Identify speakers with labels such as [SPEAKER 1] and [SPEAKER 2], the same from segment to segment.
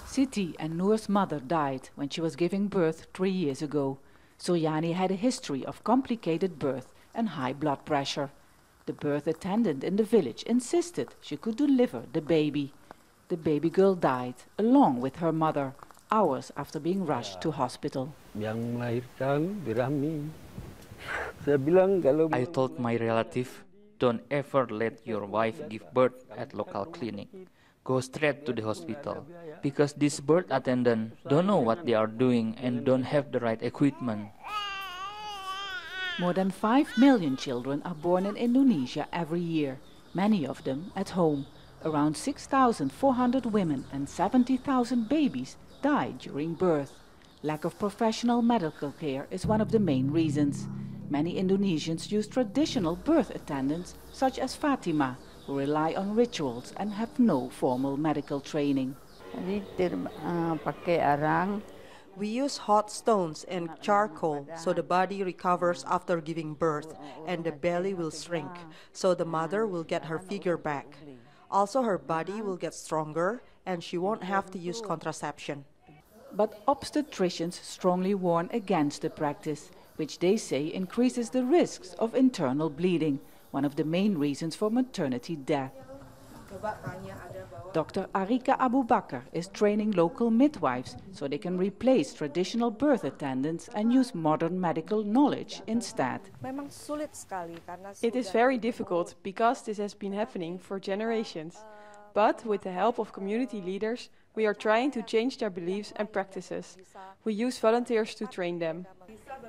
[SPEAKER 1] Siti and Noor's mother died when she was giving birth 3 years ago. Suryani had a history of complicated birth and high blood pressure. The birth attendant in the village insisted she could deliver the baby. The baby girl died along with her mother, hours after being rushed to hospital.
[SPEAKER 2] I
[SPEAKER 3] told my relative, don't ever let your wife give birth at local clinic. Go straight to the hospital, because these birth attendants don't know what they are doing and don't have the right equipment.
[SPEAKER 1] More than 5 million children are born in Indonesia every year, many of them at home. Around 6,400 women and 70,000 babies die during birth. Lack of professional medical care is one of the main reasons. Many Indonesians use traditional birth attendants such as Fatima, who rely on rituals and have no formal medical training.
[SPEAKER 4] We use hot stones and charcoal so the body recovers after giving birth and the belly will shrink, so the mother will get her figure back. Also, her body will get stronger and she won't have to use contraception.
[SPEAKER 1] But obstetricians strongly warn against the practice, which they say increases the risks of internal bleeding, one of the main reasons for maternity death. Dr. ARIKA ABUBAKAR is training local midwives so they can replace traditional birth attendants and use modern medical knowledge instead.
[SPEAKER 5] It is very difficult because this has been happening for generations. But with the help of community leaders, we are trying to change their beliefs and practices. We use volunteers to train them.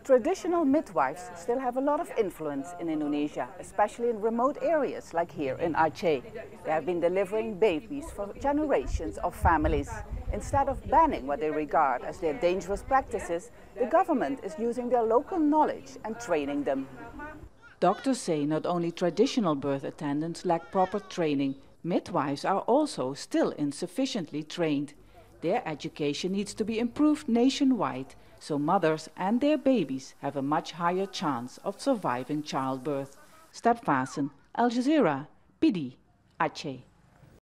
[SPEAKER 1] Traditional midwives still have a lot of influence in Indonesia, especially in remote areas like here in Aceh. They have been delivering babies for generations of families. Instead of banning what they regard as their dangerous practices, the government is using their local knowledge and training them. Doctors say not only traditional birth attendants lack proper training, midwives are also still insufficiently trained. Their education needs to be improved nationwide, so mothers and their babies have a much higher chance of surviving childbirth. Vaessen, Jazeera, PIDIE, Aceh.